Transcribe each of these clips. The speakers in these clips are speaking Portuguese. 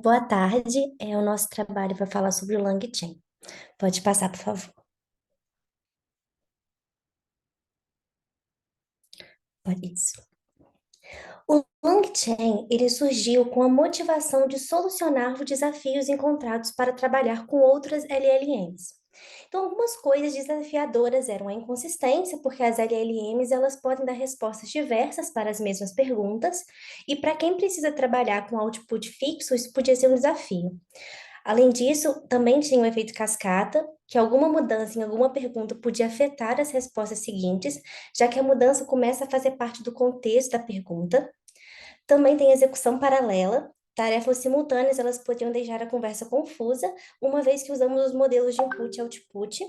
Boa tarde. O nosso trabalho vai falar sobre o LangChain. Pode passar, por favor. Pode isso. O LangChain, ele surgiu com a motivação de solucionar os desafios encontrados para trabalhar com outras LLMs. Então, algumas coisas desafiadoras eram a inconsistência, porque as LLMs elas podem dar respostas diversas para as mesmas perguntas, e para quem precisa trabalhar com output fixo, isso podia ser um desafio. Além disso, também tinha o efeito cascata, que alguma mudança em alguma pergunta podia afetar as respostas seguintes, já que a mudança começa a fazer parte do contexto da pergunta. Também tem execução paralela. Tarefas simultâneas, elas podiam deixar a conversa confusa, uma vez que usamos os modelos de input e output.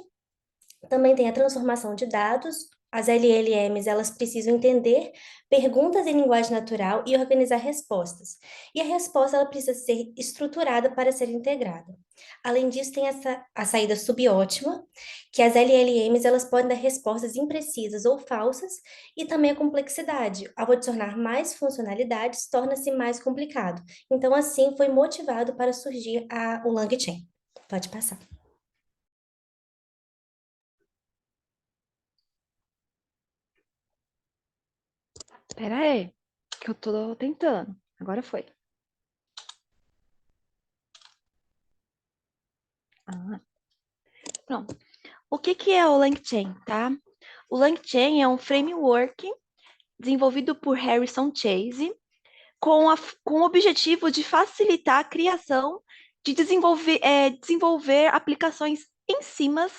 Também tem a transformação de dados. As LLMs, elas precisam entender perguntas em linguagem natural e organizar respostas. E a resposta, ela precisa ser estruturada para ser integrada. Além disso, tem a saída subótima, que as LLMs, elas podem dar respostas imprecisas ou falsas, e também a complexidade. Ao adicionar mais funcionalidades, torna-se mais complicado. Então, assim, foi motivado para surgir o LangChain. Pode passar. Pera aí, que eu tô tentando. Agora foi. Ah, pronto. O que que é o LangChain, tá? O LangChain é um framework desenvolvido por Harrison Chase com o objetivo de facilitar a criação de desenvolver aplicações em cima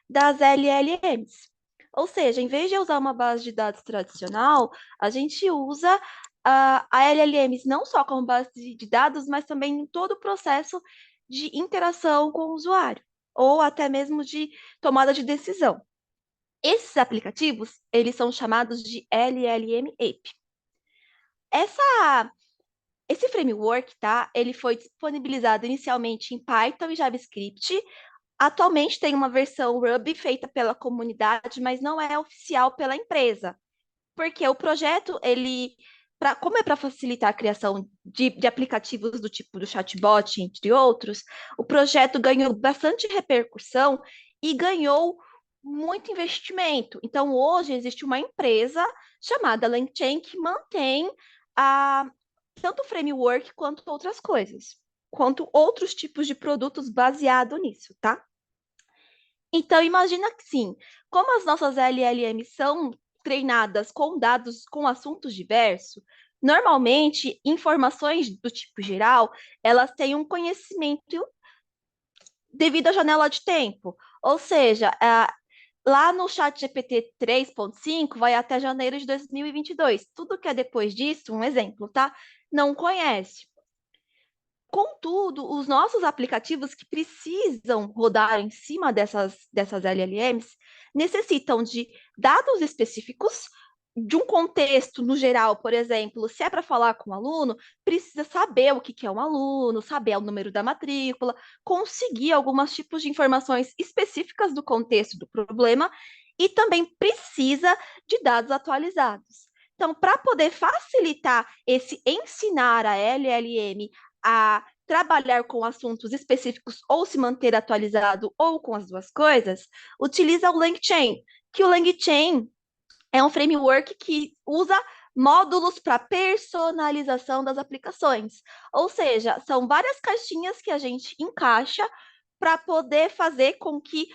das LLMs. Ou seja, em vez de usar uma base de dados tradicional, a gente usa a LLMs não só como base de dados, mas também em todo o processo de interação com o usuário, ou até mesmo de tomada de decisão. Esses aplicativos, eles são chamados de LLM App. Essa esse framework, tá? Ele foi disponibilizado inicialmente em Python e JavaScript. Atualmente tem uma versão Ruby feita pela comunidade, mas não é oficial pela empresa. Porque o projeto, como é para facilitar a criação de aplicativos do tipo do chatbot, entre outros, o projeto ganhou bastante repercussão e ganhou muito investimento. Então, hoje existe uma empresa chamada LangChain que mantém a, tanto o framework quanto outras coisas, quanto outros tipos de produtos baseado nisso, tá? Então, imagina que sim, como as nossas LLMs são treinadas com dados com assuntos diversos, normalmente informações do tipo geral, elas têm um conhecimento devido à janela de tempo. Ou seja, lá no chat GPT 3.5 vai até janeiro de 2022. Tudo que é depois disso, um exemplo, tá? Não conhece. Contudo, os nossos aplicativos que precisam rodar em cima dessas LLMs necessitam de dados específicos, de um contexto no geral, por exemplo, se é para falar com o aluno, precisa saber o que que é um aluno, saber o número da matrícula, conseguir alguns tipos de informações específicas do contexto do problema e também precisa de dados atualizados. Então, para poder facilitar esse ensinar a LLM a trabalhar com assuntos específicos ou se manter atualizado ou com as duas coisas, utiliza o LangChain, que o LangChain é um framework que usa módulos para personalização das aplicações. Ou seja, são várias caixinhas que a gente encaixa para poder fazer com que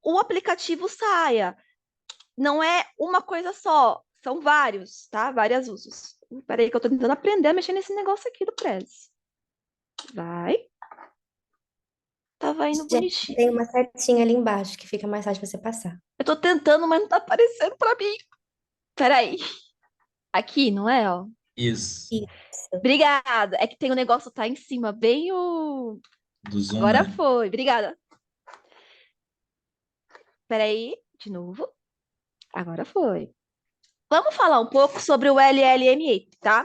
o aplicativo saia. Não é uma coisa só, são vários, tá? Vários usos. Peraí que eu estou tentando aprender a mexer nesse negócio aqui do Prezi. Vai. Tava indo Já bonitinho. tem uma setinha ali embaixo que fica mais fácil você passar. Eu tô tentando, mas não tá aparecendo pra mim. Peraí. Aqui, não é, ó? Isso, Isso. Obrigada. É que tem um negócio tá em cima, bem o... do Zoom, Agora né? foi. Obrigada. Peraí, de novo. Agora foi. Vamos falar um pouco sobre o LLM, tá?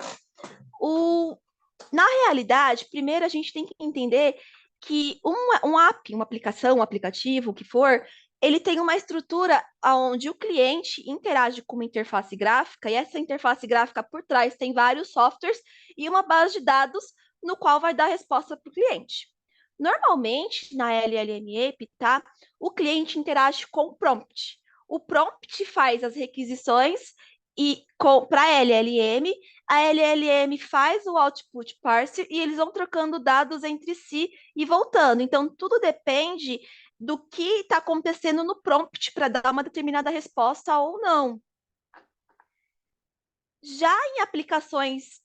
O... Na realidade, primeiro a gente tem que entender que um app, uma aplicação, um aplicativo, o que for, ele tem uma estrutura onde o cliente interage com uma interface gráfica, e essa interface gráfica por trás tem vários softwares e uma base de dados no qual vai dar resposta para o cliente. Normalmente, na LLM API, tá? O cliente interage com o prompt. O prompt faz as requisições e para a LLM, a LLM faz o output parser e eles vão trocando dados entre si e voltando. Então, tudo depende do que está acontecendo no prompt para dar uma determinada resposta ou não. Já em aplicações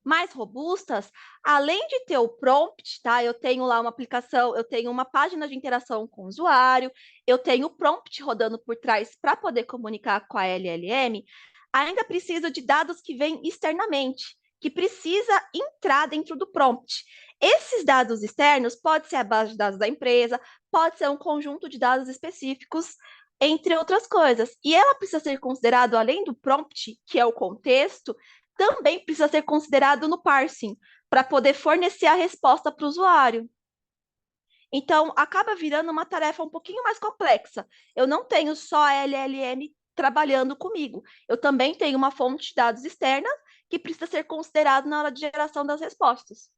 mais robustas, além de ter o prompt, tá? Eu tenho lá uma aplicação, eu tenho uma página de interação com o usuário, eu tenho o prompt rodando por trás para poder comunicar com a LLM, ainda preciso de dados que vêm externamente, que precisa entrar dentro do prompt. Esses dados externos pode ser a base de dados da empresa, pode ser um conjunto de dados específicos, entre outras coisas. E ela precisa ser considerado, além do prompt, que é o contexto, também precisa ser considerado no parsing, para poder fornecer a resposta para o usuário. Então, acaba virando uma tarefa um pouquinho mais complexa. Eu não tenho só a LLM trabalhando comigo. Eu também tenho uma fonte de dados externa que precisa ser considerado na hora de geração das respostas.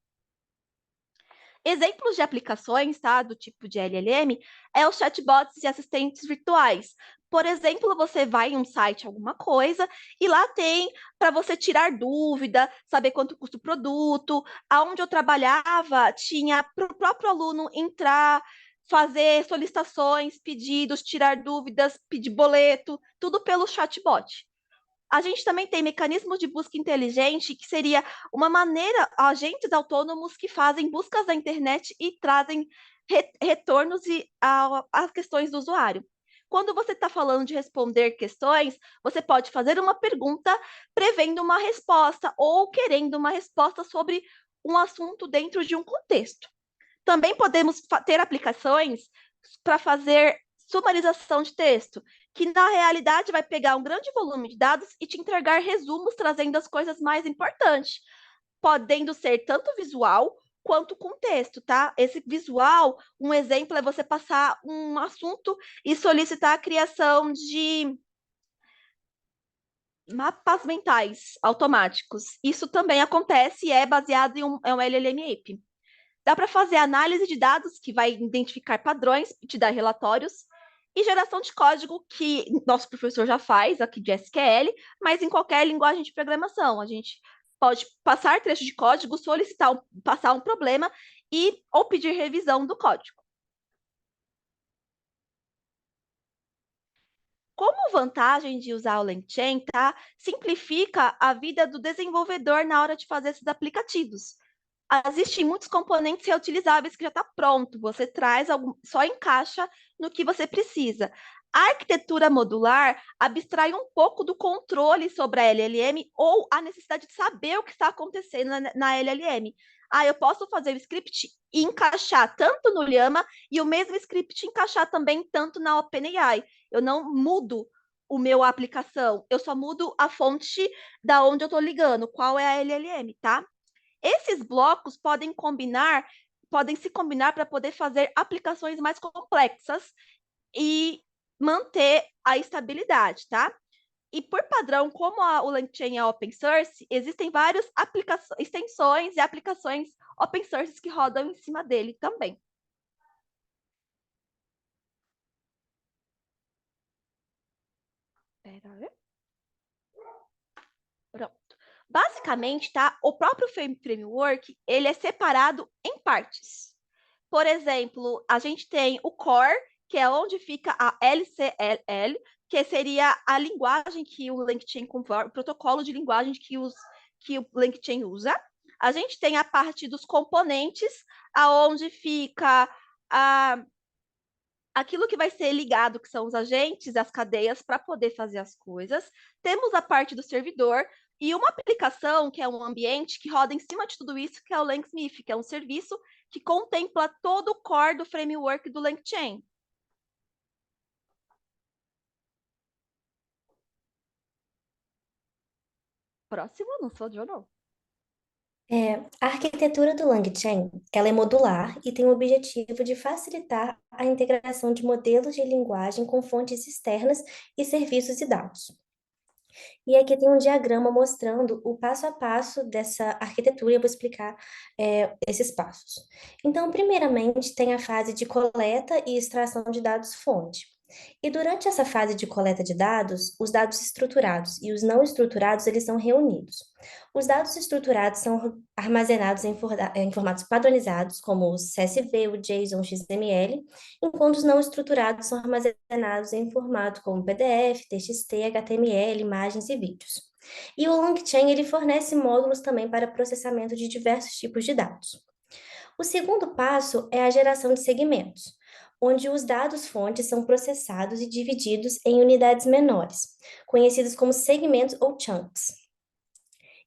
Exemplos de aplicações, tá, do tipo de LLM, é os chatbots e assistentes virtuais. Por exemplo, você vai em um site, alguma coisa, e lá tem para você tirar dúvida, saber quanto custa o produto. Aonde eu trabalhava, tinha para o próprio aluno entrar, fazer solicitações, pedidos, tirar dúvidas, pedir boleto, tudo pelo chatbot. A gente também tem mecanismos de busca inteligente, que seria uma maneira, agentes autônomos que fazem buscas na internet e trazem retornos a questões do usuário. Quando você está falando de responder questões, você pode fazer uma pergunta prevendo uma resposta ou querendo uma resposta sobre um assunto dentro de um contexto. Também podemos ter aplicações para fazer sumarização de texto, que na realidade vai pegar um grande volume de dados e te entregar resumos trazendo as coisas mais importantes, podendo ser tanto visual quanto com texto, tá? Esse visual, um exemplo é você passar um assunto e solicitar a criação de mapas mentais automáticos. Isso também acontece e é baseado em um LLM API. Dá para fazer análise de dados, que vai identificar padrões e te dar relatórios, e geração de código, que nosso professor já faz aqui de SQL, mas em qualquer linguagem de programação. A gente pode passar trecho de código, solicitar, passar um problema e ou pedir revisão do código. Como vantagem de usar o LangChain, tá? Simplifica a vida do desenvolvedor na hora de fazer esses aplicativos. Existem muitos componentes reutilizáveis que já está pronto. Você traz algum, só encaixa no que você precisa. A arquitetura modular abstrai um pouco do controle sobre a LLM ou a necessidade de saber o que está acontecendo na LLM. Eu posso fazer o script e encaixar tanto no Llama e o mesmo script encaixar também tanto na OpenAI. Eu não mudo o meu aplicação, eu só mudo a fonte da onde eu estou ligando, qual é a LLM, tá? Esses blocos podem se combinar para poder fazer aplicações mais complexas e manter a estabilidade, tá? E por padrão, como o LangChain é open source, existem várias extensões e aplicações open source que rodam em cima dele também. Pera aí. Pronto. Basicamente, tá? O próprio framework, ele é separado em partes. Por exemplo, a gente tem o core, que é onde fica a LCLL, que seria a linguagem que o LangChain conforme, o protocolo de linguagem que o LangChain usa. A gente tem a parte dos componentes, aonde fica aquilo que vai ser ligado, que são os agentes, as cadeias, para poder fazer as coisas. Temos a parte do servidor e uma aplicação, que é um ambiente que roda em cima de tudo isso, que é o LangSmith, que é um serviço que contempla todo o core do framework do LangChain. Próximo, não sou de não. A arquitetura do LangChain, ela é modular e tem o objetivo de facilitar a integração de modelos de linguagem com fontes externas e serviços e dados. E aqui tem um diagrama mostrando o passo a passo dessa arquitetura, e eu vou explicar esses passos. Então, primeiramente, tem a fase de coleta e extração de dados-fonte. E durante essa fase de coleta de dados, os dados estruturados e os não estruturados, eles são reunidos. Os dados estruturados são armazenados em formatos padronizados, como o CSV, o JSON, o XML, enquanto os não estruturados são armazenados em formato como PDF, TXT, HTML, imagens e vídeos. E o LangChain, ele fornece módulos também para processamento de diversos tipos de dados. O segundo passo é a geração de segmentos, onde os dados-fontes são processados e divididos em unidades menores, conhecidos como segmentos ou chunks.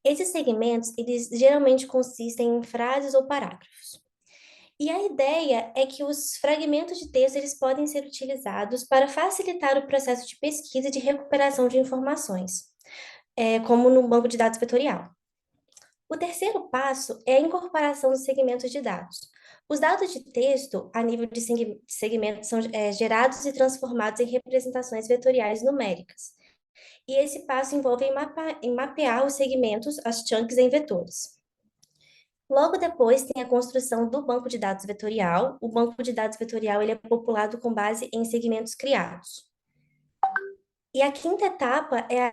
Esses segmentos, eles geralmente consistem em frases ou parágrafos. E a ideia é que os fragmentos de texto eles podem ser utilizados para facilitar o processo de pesquisa e de recuperação de informações, como no banco de dados vetorial. O terceiro passo é a incorporação dos segmentos de dados. Os dados de texto, a nível de segmentos, são gerados e transformados em representações vetoriais numéricas. E esse passo envolve em mapear os segmentos, as chunks, em vetores. Logo depois tem a construção do banco de dados vetorial. O banco de dados vetorial ele é populado com base em segmentos criados. E a quinta etapa é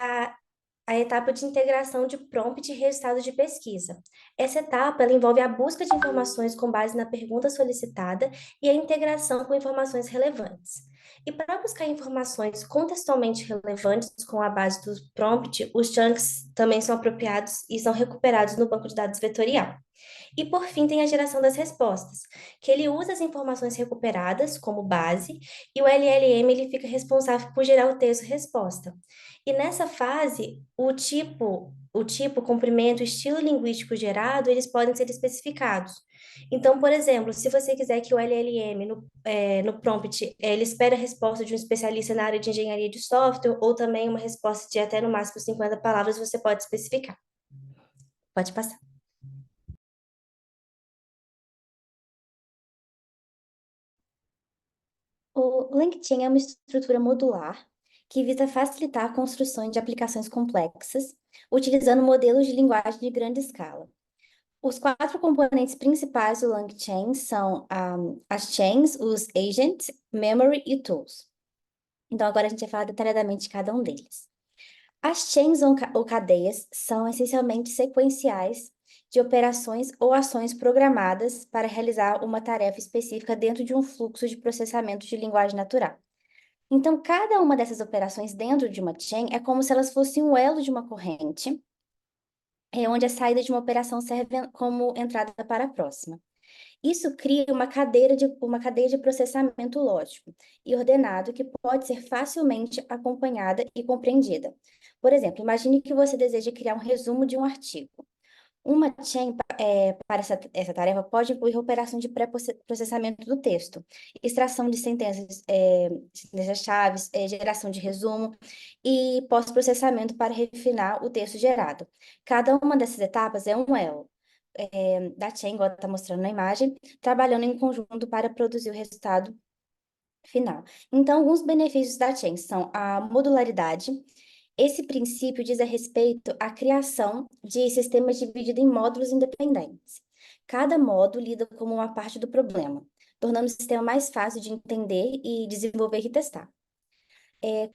a etapa de integração de prompt e resultado de pesquisa. Essa etapa ela envolve a busca de informações com base na pergunta solicitada e a integração com informações relevantes. E para buscar informações contextualmente relevantes com a base do prompt, os chunks também são apropriados e são recuperados no banco de dados vetorial. E por fim, tem a geração das respostas, que ele usa as informações recuperadas como base, e o LLM ele fica responsável por gerar o texto resposta. E nessa fase, o tipo, comprimento, o estilo linguístico gerado, eles podem ser especificados. Então, por exemplo, se você quiser que o LLM no prompt ele espere a resposta de um especialista na área de engenharia de software, ou também uma resposta de até no máximo 50 palavras, você pode especificar. Pode passar. O LinkedIn é uma estrutura modular que visa facilitar a construção de aplicações complexas, utilizando modelos de linguagem de grande escala. Os quatro componentes principais do LangChain são as chains, os agents, memory e tools. Então, agora a gente vai falar detalhadamente de cada um deles. As chains ou cadeias são essencialmente sequenciais de operações ou ações programadas para realizar uma tarefa específica dentro de um fluxo de processamento de linguagem natural. Então, cada uma dessas operações dentro de uma chain é como se elas fossem um elo de uma corrente, onde a saída de uma operação serve como entrada para a próxima. Isso cria uma cadeia de processamento lógico e ordenado que pode ser facilmente acompanhada e compreendida. Por exemplo, imagine que você deseja criar um resumo de um artigo. Uma chain para essa tarefa pode incluir operação de pré-processamento do texto, extração de sentenças-chaves, geração de resumo e pós-processamento para refinar o texto gerado. Cada uma dessas etapas é um elo da chain, igual está mostrando na imagem, trabalhando em conjunto para produzir o resultado final. Então, alguns benefícios da chain são a modularidade. Esse princípio diz a respeito à criação de sistemas divididos em módulos independentes. Cada módulo lida como uma parte do problema, tornando o sistema mais fácil de entender e desenvolver e testar.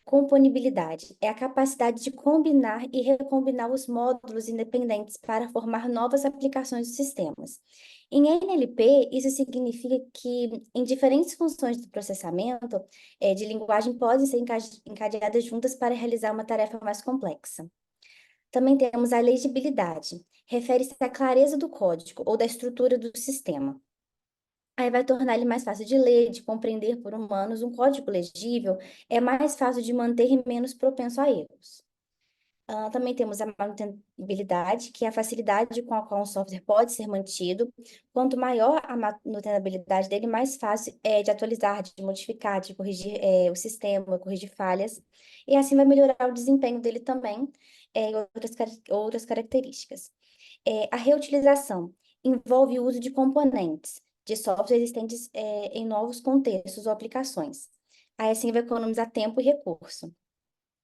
Componibilidade é a capacidade de combinar e recombinar os módulos independentes para formar novas aplicações dos sistemas. Em NLP, isso significa que em diferentes funções do processamento de linguagem podem ser encadeadas juntas para realizar uma tarefa mais complexa. Também temos a legibilidade, refere-se à clareza do código ou da estrutura do sistema. Aí vai tornar ele mais fácil de ler, de compreender por humanos. Um código legível é mais fácil de manter e menos propenso a erros. Também temos a manutenibilidade, que é a facilidade com a qual um software pode ser mantido. Quanto maior a manutenibilidade dele, mais fácil é de atualizar, de modificar, de corrigir o sistema, corrigir falhas. E assim vai melhorar o desempenho dele também, e outras características. A reutilização envolve o uso de componentes de software existentes em novos contextos ou aplicações. Aí assim vai economizar tempo e recurso.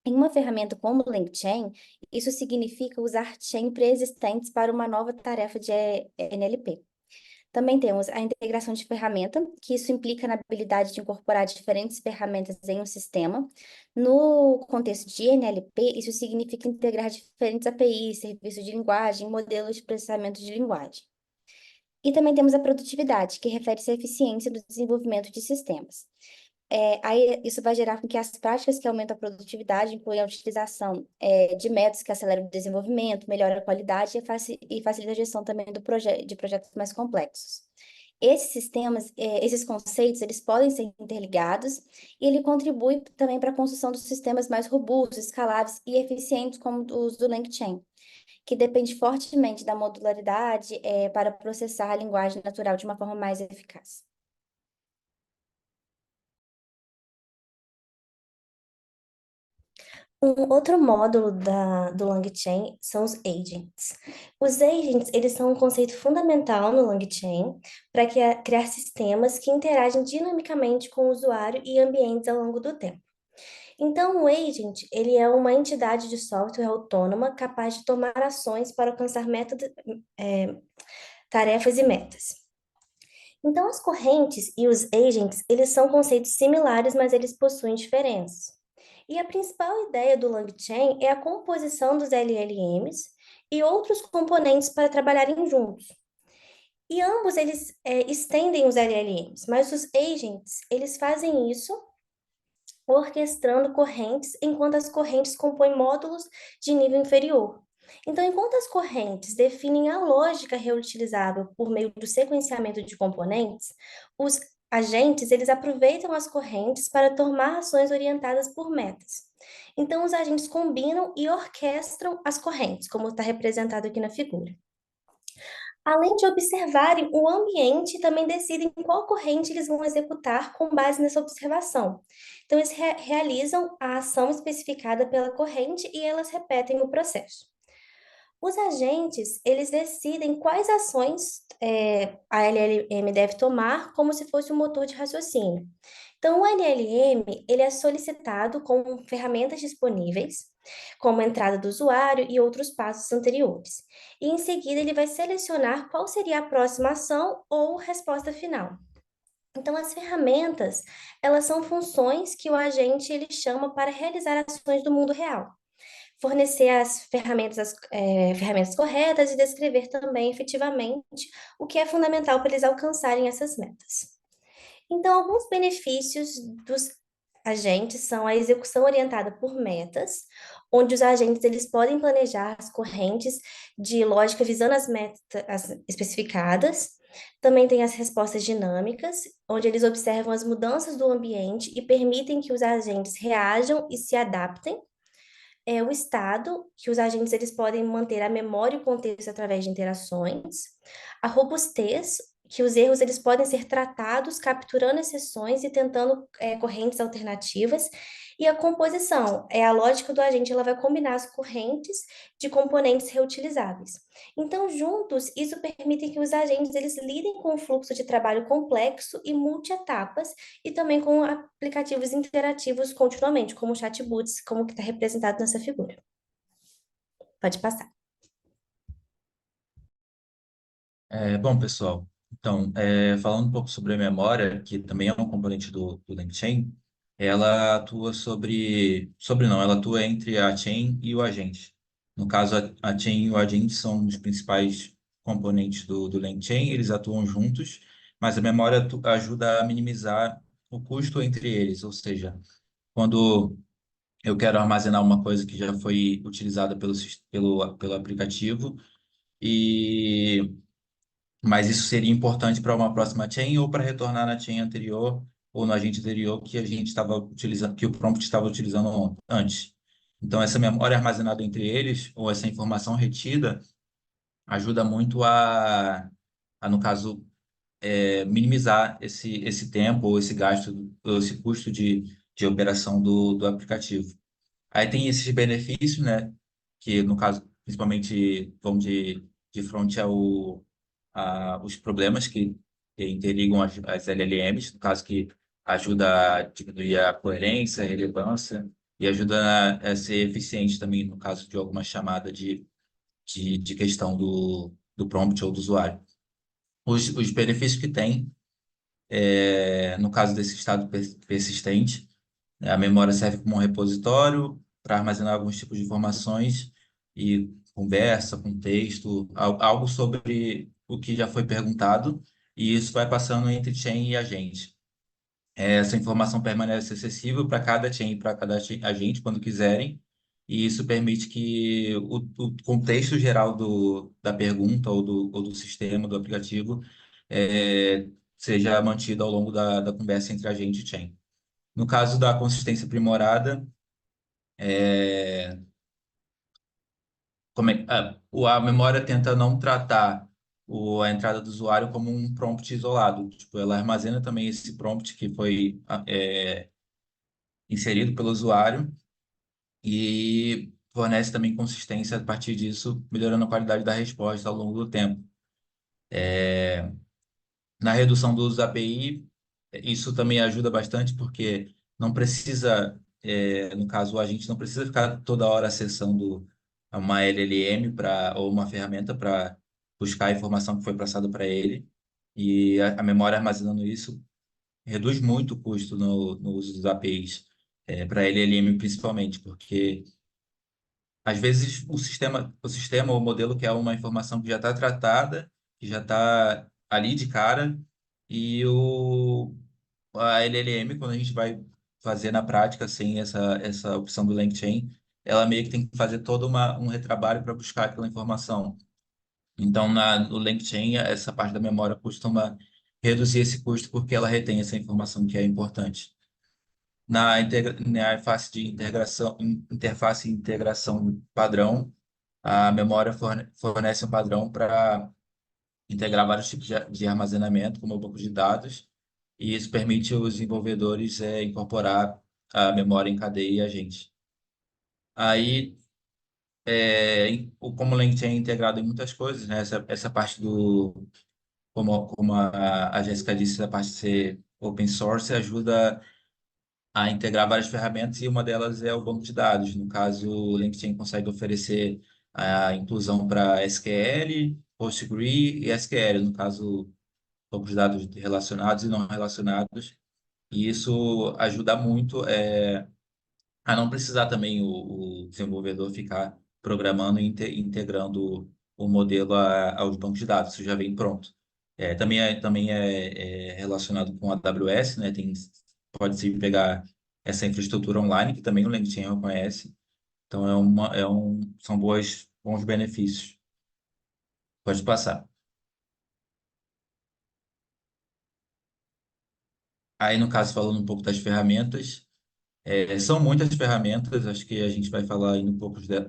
Em uma ferramenta como o LangChain, isso significa usar chain pré-existentes para uma nova tarefa de NLP. Também temos a integração de ferramenta, que isso implica na habilidade de incorporar diferentes ferramentas em um sistema. No contexto de NLP, isso significa integrar diferentes APIs, serviços de linguagem, modelos de processamento de linguagem. E também temos a produtividade, que refere-se à eficiência do desenvolvimento de sistemas. Aí isso vai gerar com que as práticas que aumentam a produtividade incluem a utilização de métodos que aceleram o desenvolvimento, melhoram a qualidade e facilita a gestão também de projetos mais complexos. Esses sistemas, esses conceitos, eles podem ser interligados e ele contribui também para a construção de sistemas mais robustos, escaláveis e eficientes, como os do LangChain, que depende fortemente da modularidade, para processar a linguagem natural de uma forma mais eficaz. Um outro módulo do LangChain são os agents. Os agents, eles são um conceito fundamental no LangChain para criar sistemas que interagem dinamicamente com o usuário e ambientes ao longo do tempo. Então, o agent, ele é uma entidade de software autônoma capaz de tomar ações para alcançar tarefas e metas. Então, as correntes e os agents, eles são conceitos similares, mas eles possuem diferenças. E a principal ideia do LangChain é a composição dos LLMs e outros componentes para trabalharem juntos. E ambos eles estendem os LLMs, mas os agents eles fazem isso orquestrando correntes, enquanto as correntes compõem módulos de nível inferior. Então, enquanto as correntes definem a lógica reutilizável por meio do sequenciamento de componentes, os agentes eles aproveitam as correntes para tomar ações orientadas por metas. Então, os agentes combinam e orquestram as correntes, como está representado aqui na figura. Além de observarem o ambiente, também decidem qual corrente eles vão executar com base nessa observação. Então, eles realizam a ação especificada pela corrente e elas repetem o processo. Os agentes, eles decidem quais ações a LLM deve tomar, como se fosse um motor de raciocínio. Então, o LLM, ele é solicitado com ferramentas disponíveis, como a entrada do usuário e outros passos anteriores. E em seguida, ele vai selecionar qual seria a próxima ação ou resposta final. Então, as ferramentas, elas são funções que o agente ele chama para realizar ações do mundo real. Fornecer ferramentas corretas e descrever também efetivamente o que é fundamental para eles alcançarem essas metas. Então, alguns benefícios dos agentes são a execução orientada por metas, onde os agentes eles podem planejar as correntes de lógica visando as metas especificadas. Também tem as respostas dinâmicas, onde eles observam as mudanças do ambiente e permitem que os agentes reajam e se adaptem. O estado, que os agentes eles podem manter a memória e o contexto através de interações. A robustez, que os erros eles podem ser tratados capturando exceções e tentando correntes alternativas. E a composição, a lógica do agente, ela vai combinar as correntes de componentes reutilizáveis. Então, juntos, isso permite que os agentes eles lidem com um fluxo de trabalho complexo e multi-etapas e também com aplicativos interativos continuamente, como chatbots, como que está representado nessa figura. Pode passar. Bom, pessoal, então, falando um pouco sobre a memória, que também é um componente do LangChain, ela atua não, ela atua entre a chain e o agente. No caso, a chain e o agente são os principais componentes do LangChain, eles atuam juntos, mas a memória ajuda a minimizar o custo entre eles, ou seja, quando eu quero armazenar uma coisa que já foi utilizada pelo aplicativo, e mas isso seria importante para uma próxima chain ou para retornar na chain anterior ou no agente anterior que a gente estava utilizando, que o prompt estava utilizando antes. Então, essa memória armazenada entre eles, ou essa informação retida, ajuda muito no caso, minimizar esse tempo, ou esse gasto, ou esse custo de operação do aplicativo. Aí tem esses benefícios, né? Que no caso, principalmente, vão de frente os problemas que interligam as LLMs, no caso que ajuda a diminuir a coerência, a relevância e ajuda a ser eficiente também no caso de alguma chamada de questão do prompt ou do usuário. Os benefícios que tem, no caso desse estado persistente, né, a memória serve como um repositório para armazenar alguns tipos de informações e conversa, contexto, algo sobre o que já foi perguntado, e isso vai passando entre chain e agente. Essa informação permanece acessível para cada chain e para cada agente quando quiserem, e isso permite que o contexto geral da pergunta ou do sistema, do aplicativo, seja mantido ao longo da conversa entre agente e chain. No caso da consistência aprimorada, a memória tenta não tratar a entrada do usuário como um prompt isolado. Tipo, ela armazena também esse prompt que foi inserido pelo usuário e fornece também consistência a partir disso, melhorando a qualidade da resposta ao longo do tempo. Na redução do uso da API, isso também ajuda bastante, porque não precisa, no caso, a gente não precisa ficar toda hora acessando uma LLM ou uma ferramenta para buscar a informação que foi passada para ele. E a memória armazenando isso reduz muito o custo no uso dos APIs, para LLM principalmente, porque às vezes o sistema ou o modelo quer uma informação que já está tratada, que já está ali de cara, e a LLM, quando a gente vai fazer na prática, sem essa opção do LangChain, ela meio que tem que fazer todo um retrabalho para buscar aquela informação. Então, no LangChain, essa parte da memória costuma reduzir esse custo porque ela retém essa informação que é importante. Na interface de integração padrão, a memória fornece um padrão para integrar vários tipos de armazenamento, como o banco de dados, e isso permite os desenvolvedores incorporar a memória em cadeia e agente. Aí, como o LangChain é integrado em muitas coisas, né? Essa parte como a Jéssica disse, a parte de ser open source ajuda a integrar várias ferramentas e uma delas é o banco de dados. No caso, o LinkedIn consegue oferecer a inclusão para SQL, PostgreSQL e SQL, no caso, bancos de dados relacionados e não relacionados. E isso ajuda muito a não precisar também o desenvolvedor ficar programando e integrando o modelo aos bancos de dados, isso já vem pronto. Também é relacionado com a AWS, né? Pode-se pegar essa infraestrutura online, que também o LinkedIn reconhece. Então, são bons benefícios. Pode passar. Aí, no caso, falando um pouco das ferramentas, são muitas ferramentas, acho que a gente vai falar ainda um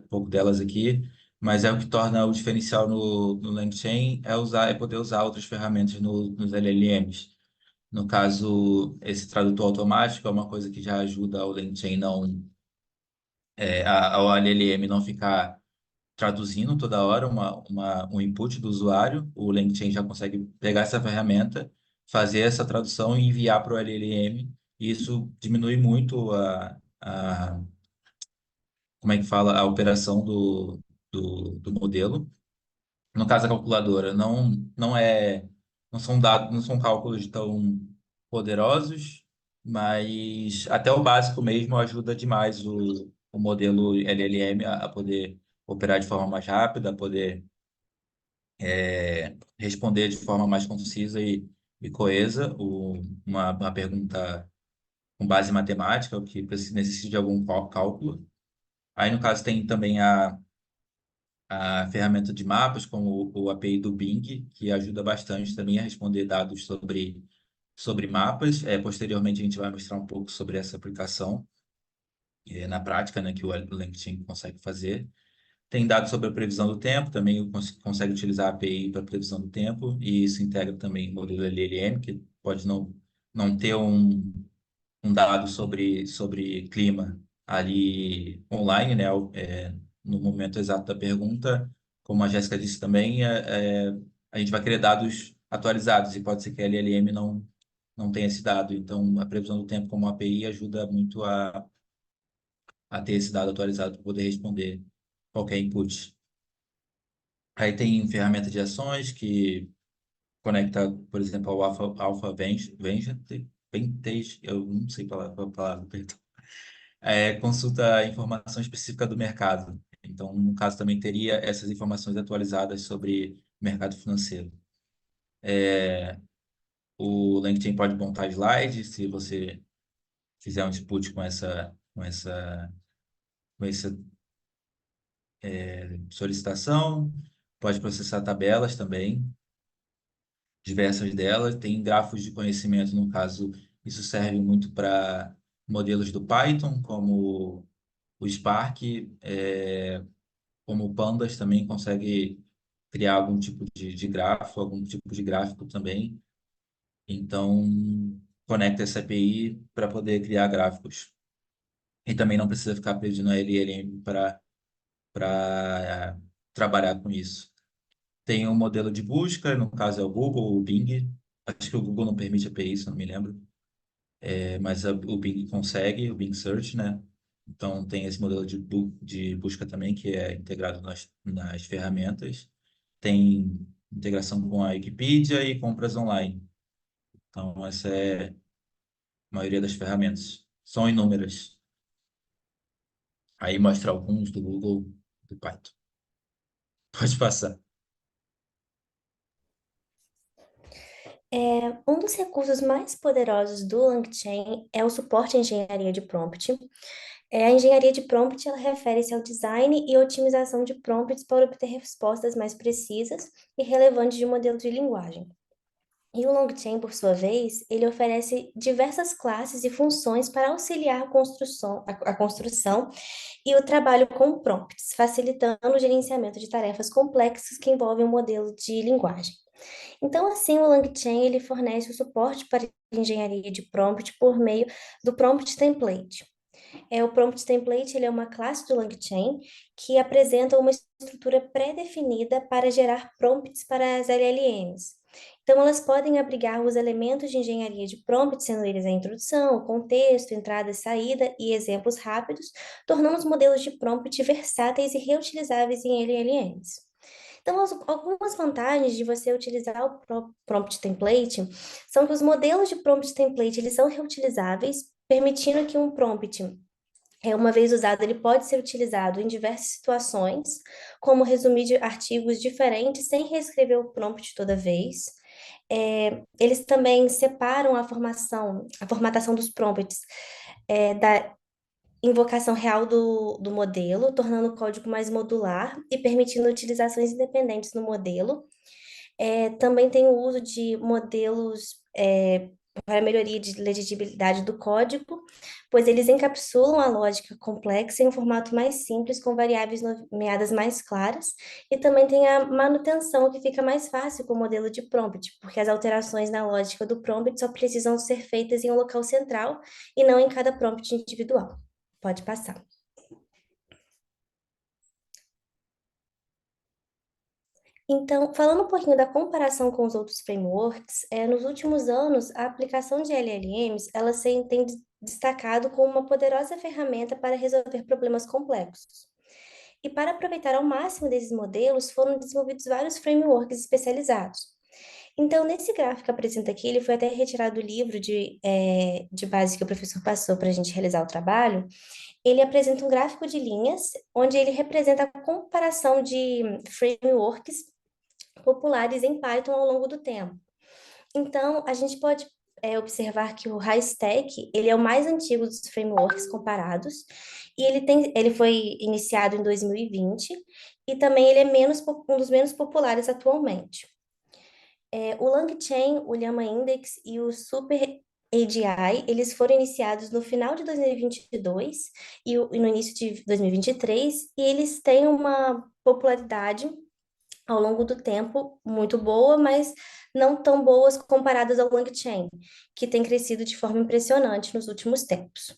pouco delas aqui, mas o que torna o diferencial no LangChain é poder usar outras ferramentas nos LLMs. No caso, esse tradutor automático é uma coisa que já ajuda o LangChain ao LLM não ficar traduzindo toda hora um input do usuário. O LangChain já consegue pegar essa ferramenta, fazer essa tradução e enviar para o LLM. E isso diminui muito como é que fala, a operação do modelo. No caso da calculadora, não são cálculos tão poderosos, mas até o básico mesmo ajuda demais o modelo LLM a poder operar de forma mais rápida, a poder responder de forma mais concisa e coesa uma pergunta com base matemática, o que necessita de algum cálculo. Aí, no caso, tem também a ferramenta de mapas, como o API do Bing, que ajuda bastante também a responder dados sobre mapas. Posteriormente, a gente vai mostrar um pouco sobre essa aplicação na prática, né, que o LinkedIn consegue fazer. Tem dados sobre a previsão do tempo, também consegue utilizar a API para previsão do tempo, e isso integra também o modelo LLM, que pode não ter um dado sobre clima ali online, né? No momento exato da pergunta, como a Jéssica disse também, a gente vai querer dados atualizados e pode ser que a LLM não tenha esse dado. Então, a previsão do tempo como API ajuda muito a ter esse dado atualizado para poder responder qualquer input. Aí tem ferramenta de ações que conecta, por exemplo, ao Vantage, eu não sei a palavra, perdão. Consulta a informação específica do mercado. Então, no caso, também teria essas informações atualizadas sobre o mercado financeiro. O LinkedIn pode montar slide se você fizer um input com essa solicitação. Pode processar tabelas também, diversas delas. Tem grafos de conhecimento, no caso, isso serve muito para modelos do Python, como o Spark, como o Pandas também consegue criar algum tipo de grafo, algum tipo de gráfico também. Então, conecta essa API para poder criar gráficos. E também não precisa ficar pedindo a LLM para trabalhar com isso. Tem um modelo de busca, no caso é o Google ou o Bing. Acho que o Google não permite API, se eu não me lembro. Mas o Bing consegue, o Bing Search, né? Então tem esse modelo de busca também que é integrado nas ferramentas. Tem integração com a Wikipedia e compras online. Então essa é a maioria das ferramentas. São inúmeras. Aí mostra alguns do Google, do Python. Pode passar. Um dos recursos mais poderosos do LangChain é o suporte à engenharia de prompt. A engenharia de prompt, ela refere-se ao design e otimização de prompts para obter respostas mais precisas e relevantes de um modelo de linguagem. E o LongChain, por sua vez, ele oferece diversas classes e funções para auxiliar a construção e o trabalho com prompts, facilitando o gerenciamento de tarefas complexas que envolvem um modelo de linguagem. Então, assim, o LangChain ele fornece o suporte para engenharia de prompt por meio do Prompt Template. O Prompt Template ele é uma classe do LangChain que apresenta uma estrutura pré-definida para gerar prompts para as LLMs. Então, elas podem abrigar os elementos de engenharia de prompt, sendo eles a introdução, o contexto, entrada e saída e exemplos rápidos, tornando os modelos de prompt versáteis e reutilizáveis em LLMs. Então, algumas vantagens de você utilizar o prompt template são que os modelos de prompt template eles são reutilizáveis, permitindo que um prompt uma vez usado, ele pode ser utilizado em diversas situações, como resumir de artigos diferentes sem reescrever o prompt toda vez. Eles também separam a formatação dos prompts da invocação real do modelo, tornando o código mais modular e permitindo utilizações independentes no modelo. Também tem o uso de modelos para melhoria de legibilidade do código, pois eles encapsulam a lógica complexa em um formato mais simples, com variáveis nomeadas mais claras, e também tem a manutenção, que fica mais fácil com o modelo de prompt, porque as alterações na lógica do prompt só precisam ser feitas em um local central e não em cada prompt individual. Pode passar. Então, falando um pouquinho da comparação com os outros frameworks, nos últimos anos, a aplicação de LLMs, tem destacado como uma poderosa ferramenta para resolver problemas complexos. E para aproveitar ao máximo desses modelos, foram desenvolvidos vários frameworks especializados. Então, nesse gráfico que apresenta aqui, ele foi até retirado do livro de base que o professor passou para a gente realizar o trabalho. Ele apresenta um gráfico de linhas, onde ele representa a comparação de frameworks populares em Python ao longo do tempo. Então, a gente pode observar que o Haystack, ele é o mais antigo dos frameworks comparados, e ele foi iniciado em 2020, e também ele é um dos menos populares atualmente. O LangChain, o Llama Index e o Super AGI, eles foram iniciados no final de 2022 e no início de 2023, e eles têm uma popularidade ao longo do tempo muito boa, mas não tão boas comparadas ao LangChain, que tem crescido de forma impressionante nos últimos tempos.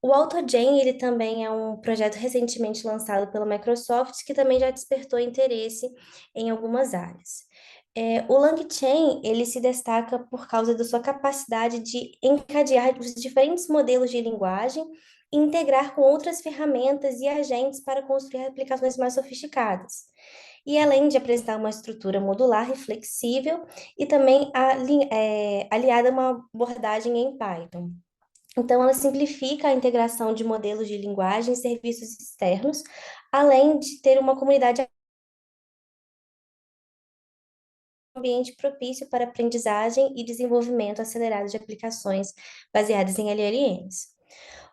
O AutoGen, ele também é um projeto recentemente lançado pela Microsoft, que também já despertou interesse em algumas áreas. O LangChain, ele se destaca por causa da sua capacidade de encadear os diferentes modelos de linguagem e integrar com outras ferramentas e agentes para construir aplicações mais sofisticadas. E além de apresentar uma estrutura modular e flexível, e também aliada a uma abordagem em Python. Então, ela simplifica a integração de modelos de linguagem e serviços externos, além de ter uma comunidade ambiente propício para aprendizagem e desenvolvimento acelerado de aplicações baseadas em LLMs.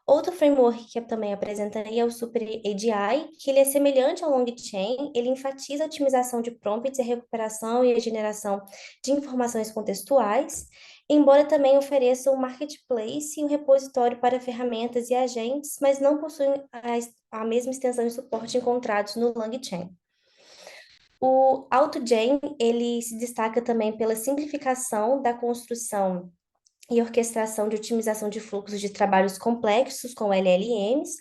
Outro framework que eu também apresentaria é o Super AGI, que ele é semelhante ao LongChain, ele enfatiza a otimização de prompts, a recuperação e a generação de informações contextuais, embora também ofereça um marketplace e um repositório para ferramentas e agentes, mas não possuem a mesma extensão e suporte encontrados no LongChain. O AutoGen, ele se destaca também pela simplificação da construção e orquestração de otimização de fluxos de trabalhos complexos com LLMs,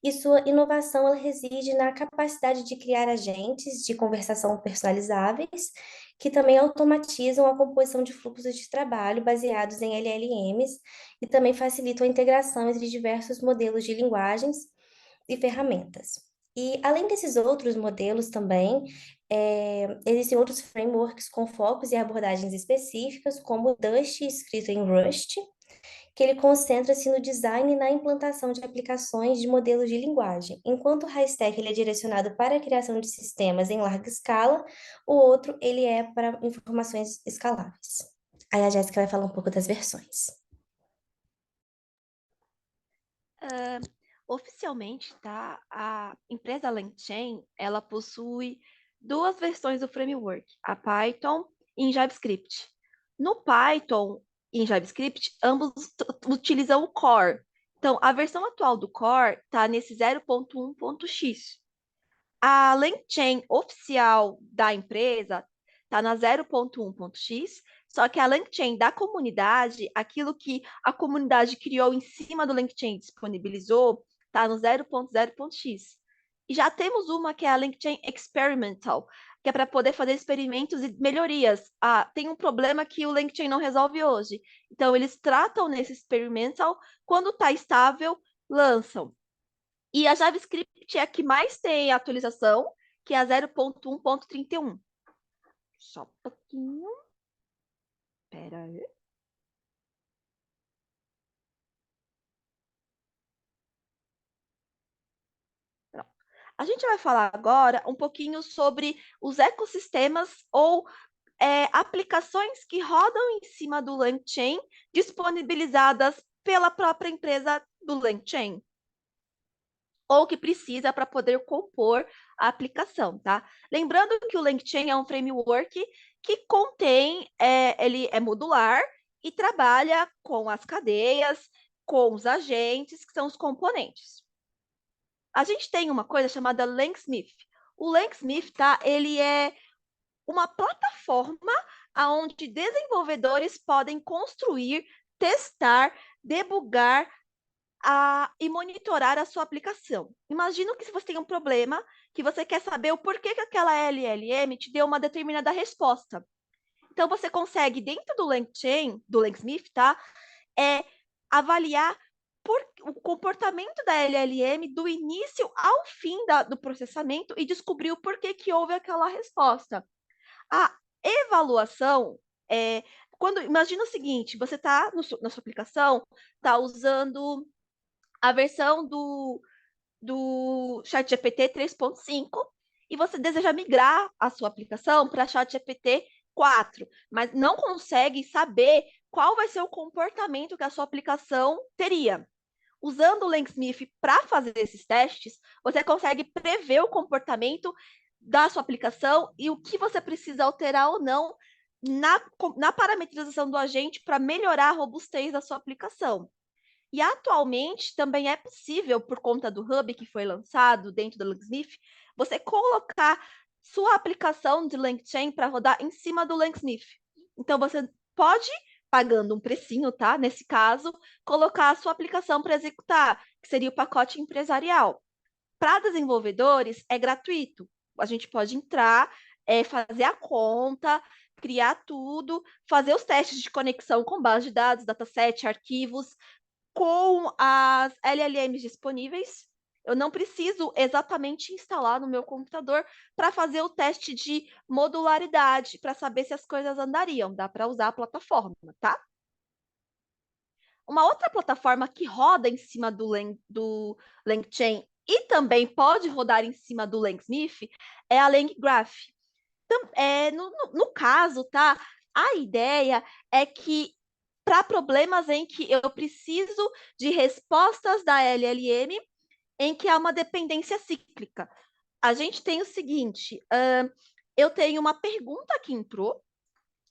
e sua inovação ela reside na capacidade de criar agentes de conversação personalizáveis, que também automatizam a composição de fluxos de trabalho baseados em LLMs e também facilitam a integração entre diversos modelos de linguagens e ferramentas. E além desses outros modelos também, existem outros frameworks com focos e abordagens específicas, como o Dust, escrito em Rust, que ele concentra-se no design e na implantação de aplicações de modelos de linguagem, enquanto o Haystack ele é direcionado para a criação de sistemas em larga escala, o outro ele é para informações escaláveis. Aí a Jéssica vai falar um pouco das versões. Oficialmente, tá? A empresa LangChain, ela possui duas versões do framework, a Python e em JavaScript. No Python e em JavaScript, ambos utilizam o Core. Então, a versão atual do Core está nesse 0.1.x. A LangChain oficial da empresa está na 0.1.x, só que a LangChain da comunidade, aquilo que a comunidade criou em cima do LangChain disponibilizou, está no 0.0.x. E já temos uma que é a LangChain Experimental, que é para poder fazer experimentos e melhorias. Tem um problema que o LangChain não resolve hoje. Então, eles tratam nesse Experimental, quando está estável, lançam. E a JavaScript é a que mais tem atualização, que é a 0.1.31. Só um pouquinho. Espera aí. Pronto. A gente vai falar agora um pouquinho sobre os ecossistemas ou aplicações que rodam em cima do LangChain, disponibilizadas pela própria empresa do LangChain, ou que precisa para poder compor a aplicação, tá? Lembrando que o LangChain é um framework que contém, ele é modular e trabalha com as cadeias, com os agentes, que são os componentes. A gente tem uma coisa chamada Langsmith. O Langsmith, tá? Ele é uma plataforma onde desenvolvedores podem construir, testar, debugar e monitorar a sua aplicação. Imagina que se você tem um problema, que você quer saber o porquê que aquela LLM te deu uma determinada resposta. Então, você consegue, dentro do LangChain, do Langsmith, tá? Avaliar o comportamento da LLM do início ao fim do processamento e descobrir o porquê que houve aquela resposta. A evaloação imagina o seguinte, você está na sua aplicação, está usando a versão do ChatGPT 3.5 e você deseja migrar a sua aplicação para ChatGPT 4, mas não consegue saber qual vai ser o comportamento que a sua aplicação teria. Usando o Langsmith para fazer esses testes, você consegue prever o comportamento da sua aplicação e o que você precisa alterar ou não na parametrização do agente para melhorar a robustez da sua aplicação. E atualmente também é possível, por conta do Hub que foi lançado dentro do Langsmith, você colocar sua aplicação de LangChain para rodar em cima do Langsmith. Então, você pode, pagando um precinho, tá? Nesse caso, colocar a sua aplicação para executar, que seria o pacote empresarial. Para desenvolvedores, é gratuito. A gente pode entrar, fazer a conta, criar tudo, fazer os testes de conexão com base de dados, dataset, arquivos, com as LLMs disponíveis. Eu não preciso exatamente instalar no meu computador para fazer o teste de modularidade, para saber se as coisas andariam. Dá para usar a plataforma, tá? Uma outra plataforma que roda em cima do LangChain e também pode rodar em cima do LangSmith é a LangGraph. No caso, tá? A ideia é que para problemas em que eu preciso de respostas da LLM em que há uma dependência cíclica. A gente tem o seguinte, eu tenho uma pergunta que entrou,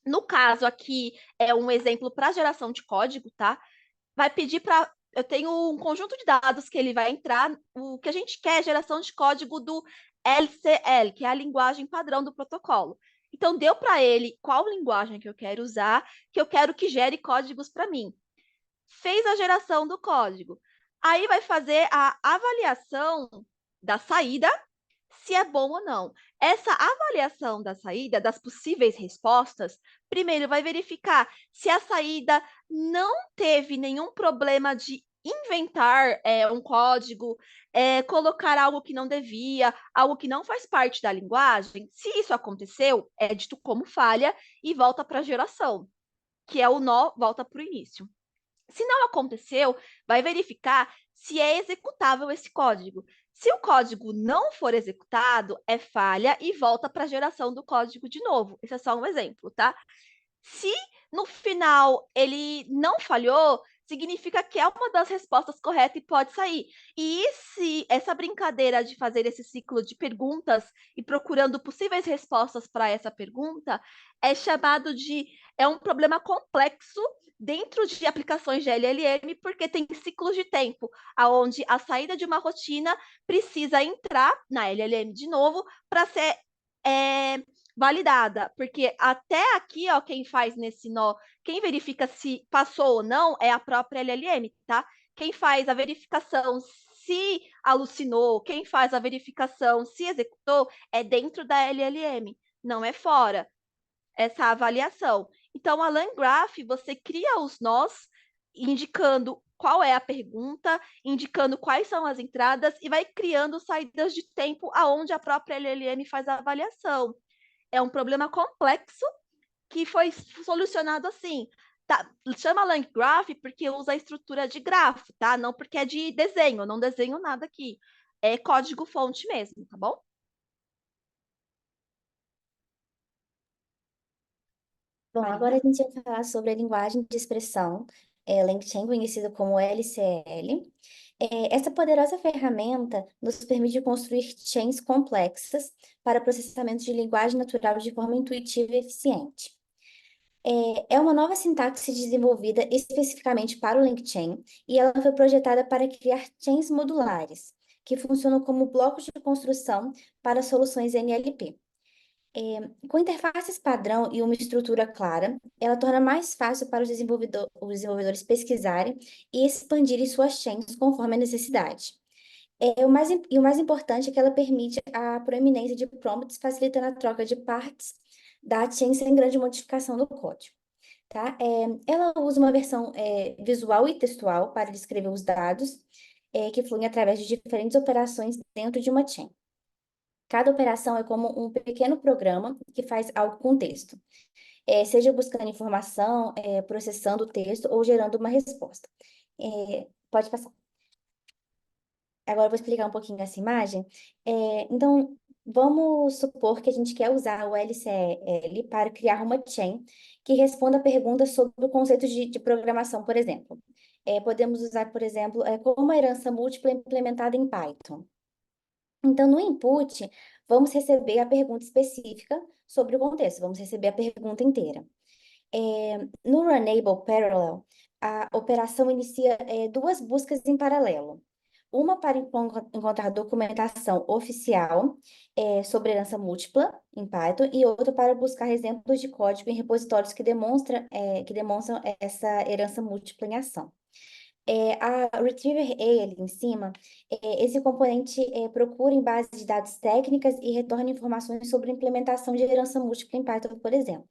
no caso aqui é um exemplo para geração de código, tá? Vai pedir para. Eu tenho um conjunto de dados que ele vai entrar. O que a gente quer é geração de código do LCL, que é a linguagem padrão do protocolo. Então, deu para ele qual linguagem que eu quero usar, que eu quero que gere códigos para mim. Fez a geração do código. Aí vai fazer a avaliação da saída, se é bom ou não. Essa avaliação da saída, das possíveis respostas, primeiro vai verificar se a saída não teve nenhum problema de inventar um código, colocar algo que não devia, algo que não faz parte da linguagem. Se isso aconteceu, é dito como falha e volta para a geração, que é o nó, volta para o início. Se não aconteceu, vai verificar se é executável esse código. Se o código não for executado, é falha e volta para a geração do código de novo. Esse é só um exemplo, tá? Se no final ele não falhou, significa que é uma das respostas corretas e pode sair. E se essa brincadeira de fazer esse ciclo de perguntas e procurando possíveis respostas para essa pergunta é chamado de um problema complexo dentro de aplicações de LLM, porque tem ciclos de tempo, aonde a saída de uma rotina precisa entrar na LLM de novo para ser validada, porque até aqui, ó, quem faz nesse nó, quem verifica se passou ou não é a própria LLM, tá? Quem faz a verificação se alucinou, quem faz a verificação se executou é dentro da LLM, não é fora essa avaliação. Então, a LangGraph, você cria os nós indicando qual é a pergunta, indicando quais são as entradas e vai criando saídas de tempo aonde a própria LLM faz a avaliação. É um problema complexo que foi solucionado assim. Tá? Chama LangGraph porque usa a estrutura de grafo, tá? Não porque é de desenho, eu não desenho nada aqui. É código-fonte mesmo, tá bom? Bom, agora Marina? a gente vai falar sobre a linguagem de expressão, LangChain, conhecida como LCL. Essa poderosa ferramenta nos permite construir chains complexas para processamento de linguagem natural de forma intuitiva e eficiente. É uma nova sintaxe desenvolvida especificamente para o LangChain e ela foi projetada para criar chains modulares, que funcionam como blocos de construção para soluções NLP. Com interfaces padrão e uma estrutura clara, ela torna mais fácil para os desenvolvedores pesquisarem e expandirem suas chains conforme a necessidade. E o mais importante é que ela permite a proeminência de prompts, facilitando a troca de partes da chain sem grande modificação do código. Tá? Ela usa uma versão visual e textual para descrever os dados que fluem através de diferentes operações dentro de uma chain. Cada operação é como um pequeno programa que faz algo com texto, seja buscando informação, processando o texto ou gerando uma resposta. Pode passar. Agora eu vou explicar um pouquinho essa imagem. Então, vamos supor que a gente quer usar o LCL para criar uma chain que responda a perguntas sobre o conceito de programação, por exemplo. Podemos usar, por exemplo, como a herança múltipla é implementada em Python. Então, no input, vamos receber a pergunta específica sobre o contexto, vamos receber a pergunta inteira. No Runable Parallel, a operação inicia duas buscas em paralelo. Uma para encontrar documentação oficial sobre herança múltipla em Python e outra para buscar exemplos de código em repositórios que demonstram essa herança múltipla em ação. A Retriever A ali em cima, esse componente procura em bases de dados técnicas e retorna informações sobre a implementação de herança múltipla em Python, por exemplo,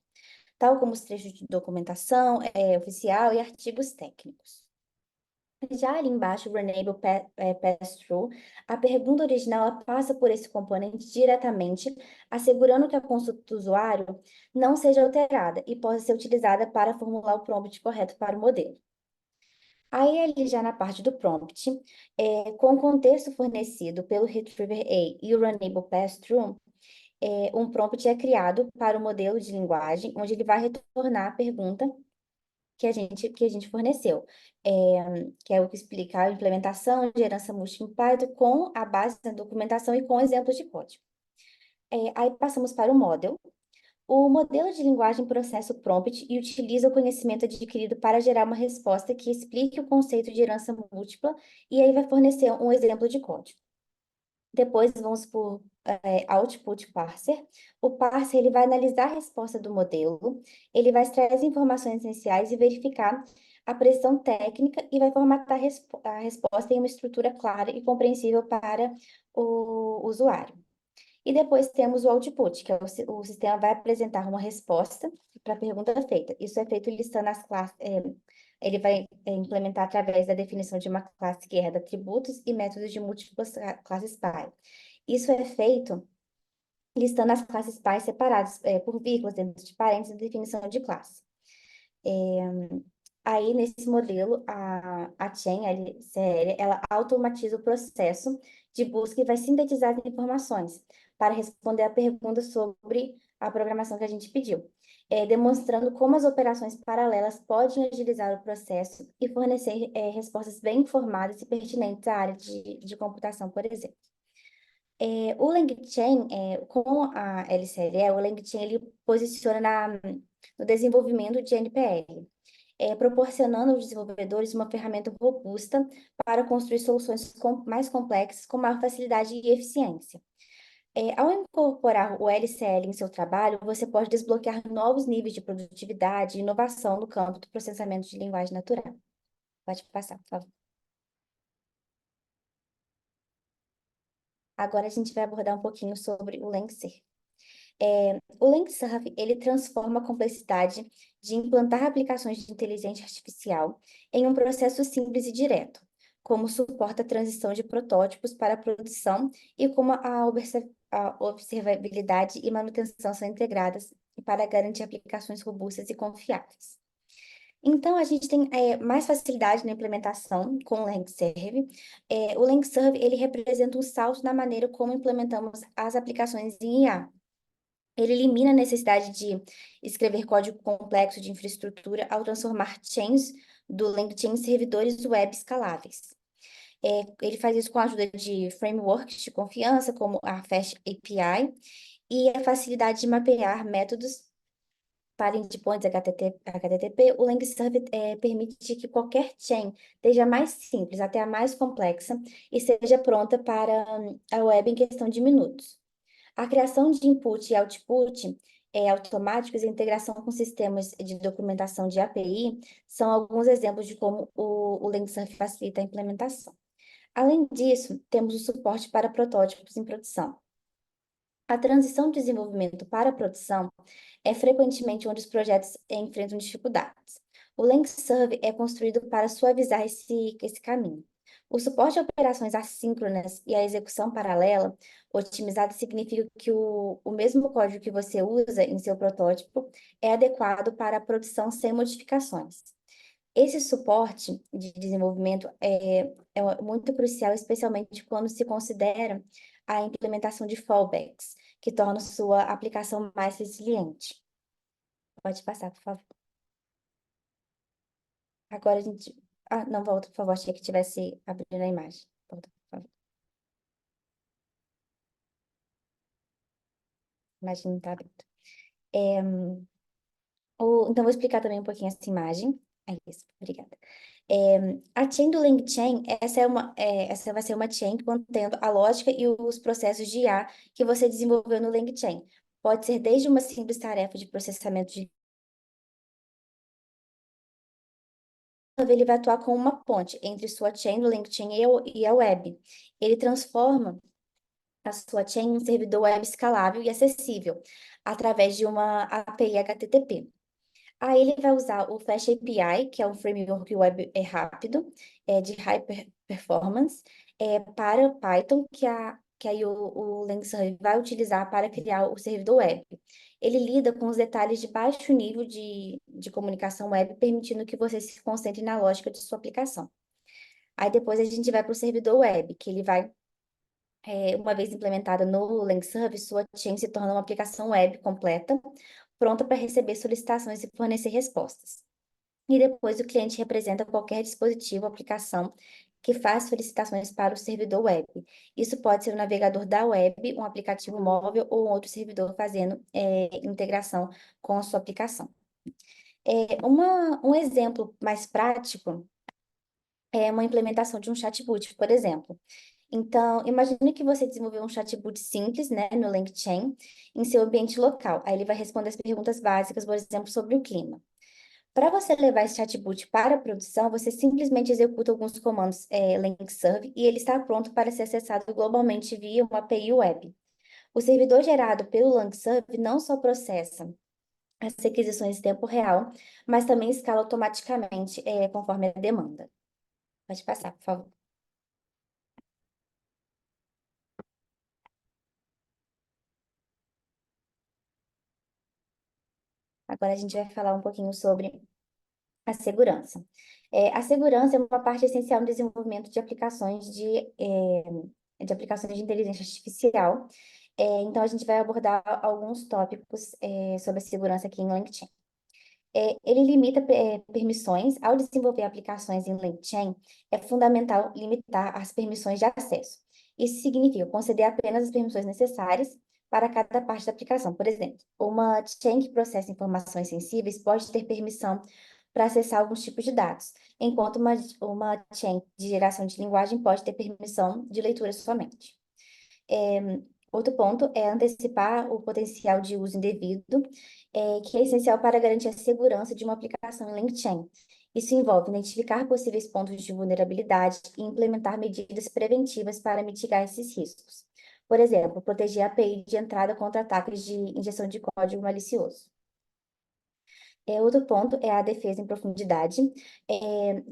tal como os trechos de documentação oficial e artigos técnicos. Já ali embaixo, o Renable Pass-Through, a pergunta original ela passa por esse componente diretamente, assegurando que a consulta do usuário não seja alterada e possa ser utilizada para formular o prompt correto para o modelo. Aí, ali já na parte do prompt, com o contexto fornecido pelo Retriever A e o Runnable Pass-Through, um prompt é criado para o modelo de linguagem, onde ele vai retornar a pergunta que a gente forneceu, que é o que explica a implementação de herança múltipla em Python com a base da documentação e com exemplos de código. Aí passamos para o model. O modelo de linguagem processa o prompt e utiliza o conhecimento adquirido para gerar uma resposta que explique o conceito de herança múltipla e aí vai fornecer um exemplo de código. Depois vamos por Output Parser. O parser ele vai analisar a resposta do modelo, ele vai extrair as informações essenciais e verificar a precisão técnica e vai formatar a resposta em uma estrutura clara e compreensível para o usuário. E depois temos o output, que é o sistema vai apresentar uma resposta para a pergunta feita. Isso é feito listando as classes, ele vai implementar através da definição de uma classe que herda atributos e métodos de múltiplas classes pai. Isso é feito listando as classes pai separadas por vírgulas dentro de parênteses e definição de classe. Aí, nesse modelo, a Chain, a LCL, ela automatiza o processo de busca e vai sintetizar as informações para responder a pergunta sobre a programação que a gente pediu, demonstrando como as operações paralelas podem agilizar o processo e fornecer respostas bem informadas e pertinentes à área de computação, por exemplo. O LangChain, com a LCL, o LangChain ele posiciona no desenvolvimento de NPL, proporcionando aos desenvolvedores uma ferramenta robusta para construir soluções mais complexas com maior facilidade e eficiência. Ao incorporar o LCL em seu trabalho, você pode desbloquear novos níveis de produtividade e inovação no campo do processamento de linguagem natural. Pode passar, por favor. Agora a gente vai abordar um pouquinho sobre o LangServe. O LangServe, ele transforma a complexidade de implantar aplicações de inteligência artificial em um processo simples e direto, como suporta a transição de protótipos para a produção e como a observabilidade e manutenção são integradas para garantir aplicações robustas e confiáveis. Então, a gente tem mais facilidade na implementação com o LangServe. O LangServe, ele representa um salto na maneira como implementamos as aplicações em IA. Ele elimina a necessidade de escrever código complexo de infraestrutura ao transformar chains do LangChain em servidores web escaláveis. Ele faz isso com a ajuda de frameworks de confiança, como a Fast API, e a facilidade de mapear métodos para endpoints HTTP. O LangServe permite que qualquer chain, desde a mais simples até a mais complexa, e seja pronta para a web em questão de minutos. A criação de input e output automáticos e a integração com sistemas de documentação de API são alguns exemplos de como o LangServe facilita a implementação. Além disso, temos o suporte para protótipos em produção. A transição de desenvolvimento para a produção é frequentemente onde os projetos enfrentam dificuldades. O LangServe é construído para suavizar esse caminho. O suporte a operações assíncronas e a execução paralela otimizada significa que o mesmo código que você usa em seu protótipo é adequado para a produção sem modificações. Esse suporte de desenvolvimento é muito crucial, especialmente quando se considera a implementação de fallbacks, que torna sua aplicação mais resiliente. Pode passar, por favor. Agora a gente... Ah, não, volta, por favor. Achei que tivesse abrindo a imagem. Volta, por favor. A imagem não está abrindo. Então, vou explicar também um pouquinho essa imagem. É isso, obrigada. A chain do LangChain, essa vai ser uma chain contendo a lógica e os processos de IA que você desenvolveu no LangChain. Pode ser desde uma simples tarefa de processamento de... Ele vai atuar como uma ponte entre sua chain do LangChain e a web. Ele transforma a sua chain em um servidor web escalável e acessível através de uma API HTTP. Aí ele vai usar o Fast API, que é um framework web rápido, de performance, para Python, que aí o LangServe vai utilizar para criar o servidor web. Ele lida com os detalhes de baixo nível de comunicação web, permitindo que você se concentre na lógica de sua aplicação. Aí depois a gente vai para o servidor web, que ele vai, uma vez implementada no LangServe, sua chain se torna uma aplicação web completa, pronta para receber solicitações e fornecer respostas. E depois o cliente representa qualquer dispositivo ou aplicação que faz solicitações para o servidor web. Isso pode ser o navegador da web, um aplicativo móvel ou outro servidor fazendo integração com a sua aplicação. Um exemplo mais prático é uma implementação de um chatbot, por exemplo. Então, imagine que você desenvolveu um chatbot simples, né, no LangChain, em seu ambiente local. Aí ele vai responder as perguntas básicas, por exemplo, sobre o clima. Para você levar esse chatbot para a produção, você simplesmente executa alguns comandos LangServe e ele está pronto para ser acessado globalmente via uma API web. O servidor gerado pelo LangServe não só processa as requisições em tempo real, mas também escala automaticamente conforme a demanda. Pode passar, por favor. Agora a gente vai falar um pouquinho sobre a segurança. A segurança é uma parte essencial no desenvolvimento de aplicações de aplicações de inteligência artificial. Então, a gente vai abordar alguns tópicos sobre a segurança aqui em LangChain. Ele limita permissões. Ao desenvolver aplicações em LangChain, é fundamental limitar as permissões de acesso. Isso significa conceder apenas as permissões necessárias para cada parte da aplicação. Por exemplo, uma chain que processa informações sensíveis pode ter permissão para acessar alguns tipos de dados, enquanto uma chain de geração de linguagem pode ter permissão de leitura somente. Outro ponto é antecipar o potencial de uso indevido, que é essencial para garantir a segurança de uma aplicação em LangChain. Isso envolve identificar possíveis pontos de vulnerabilidade e implementar medidas preventivas para mitigar esses riscos. Por exemplo, proteger a API de entrada contra ataques de injeção de código malicioso. Outro ponto é a defesa em profundidade,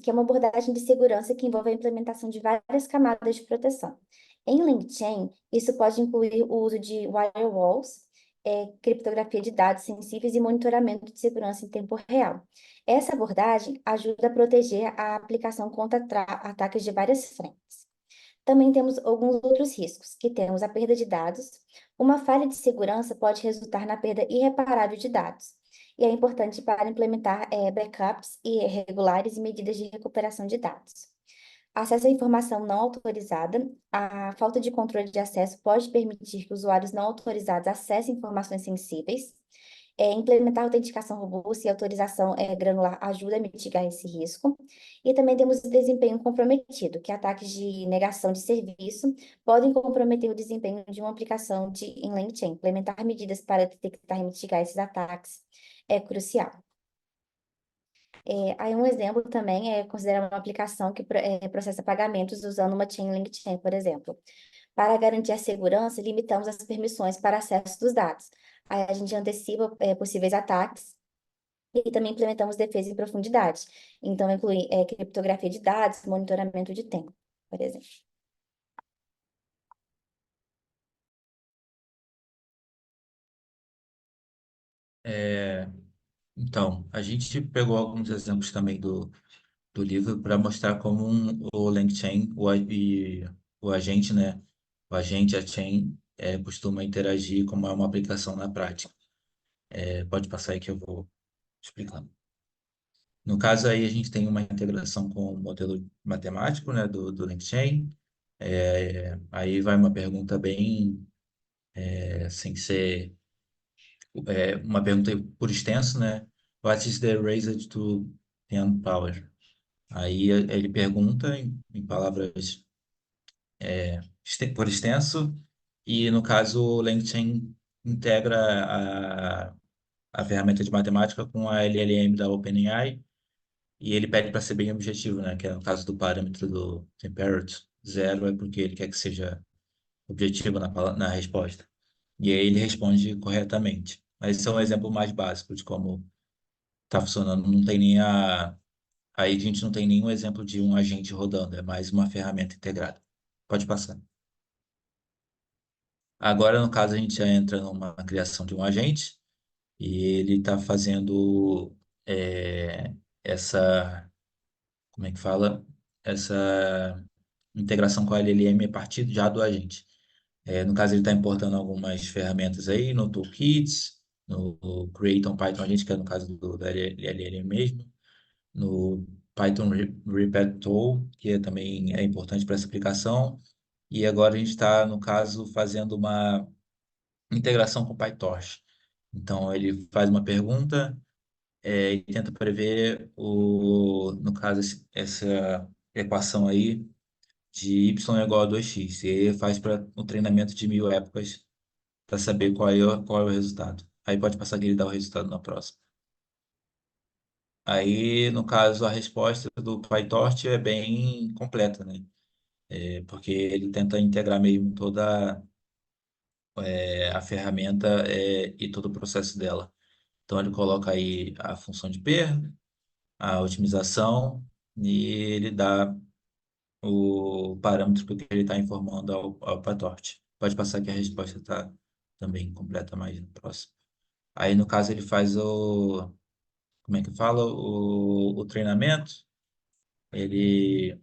que é uma abordagem de segurança que envolve a implementação de várias camadas de proteção. Em LangChain, isso pode incluir o uso de firewalls, criptografia de dados sensíveis e monitoramento de segurança em tempo real. Essa abordagem ajuda a proteger a aplicação contra ataques de várias frentes. Também temos alguns outros riscos, que temos a perda de dados. Uma falha de segurança pode resultar na perda irreparável de dados, e é importante para implementar backups regulares e medidas de recuperação de dados. Acesso à informação não autorizada. A falta de controle de acesso pode permitir que usuários não autorizados acessem informações sensíveis. Implementar autenticação robusta e autorização granular ajuda a mitigar esse risco. E também temos o desempenho comprometido, que ataques de negação de serviço podem comprometer o desempenho de uma aplicação em LangChain. Implementar medidas para detectar e mitigar esses ataques é crucial. Aí um exemplo também é considerar uma aplicação que processa pagamentos usando uma chain LangChain, por exemplo. Para garantir a segurança, limitamos as permissões para acesso dos dados. Aí a gente antecipa possíveis ataques e também implementamos defesa em profundidade. Então, inclui criptografia de dados, monitoramento de tempo, por exemplo. Então, a gente pegou alguns exemplos também do livro para mostrar como o LangChain, o agente, né? O agente, a chain, costuma interagir como é uma aplicação na prática. Pode passar aí que eu vou explicando. No caso aí, a gente tem uma integração com o modelo matemático, né, do LangChain. Aí vai uma pergunta bem, sem ser uma pergunta por extenso, né? What is the raised to n power? Aí ele pergunta em palavras por extenso, e no caso o LangChain integra a ferramenta de matemática com a LLM da OpenAI, e ele pede para ser bem objetivo, né? Que é no caso do parâmetro do temperature, zero é porque ele quer que seja objetivo na resposta. E aí ele responde corretamente. Mas esse é um exemplo mais básico de como tá funcionando, não tem nem a. Aí a gente não tem nenhum exemplo de um agente rodando, é mais uma ferramenta integrada. Pode passar. Agora, no caso, a gente já entra numa criação de um agente e ele está fazendo essa, como é que fala? Essa integração com a LLM a partir já do agente. No caso, ele está importando algumas ferramentas aí no Toolkits, no Create on Python Agent, que é no caso da LLM mesmo, no Python Repeat Tool, que também é importante para essa aplicação. E agora a gente está, no caso, fazendo uma integração com o PyTorch. Então, ele faz uma pergunta e tenta prever, no caso, essa equação aí de y igual a 2x. E ele faz para um treinamento de 1.000 épocas para saber qual é o resultado. Aí pode passar que ele dá o resultado na próxima. Aí, no caso, a resposta do PyTorch é bem completa, né? Porque ele tenta integrar mesmo toda a ferramenta e todo o processo dela. Então, ele coloca aí a função de perda, a otimização, e ele dá o parâmetro que ele está informando ao PyTorch. Pode passar que a resposta está também completa mais no próximo. Aí, no caso, ele faz como é que fala? O treinamento, ele,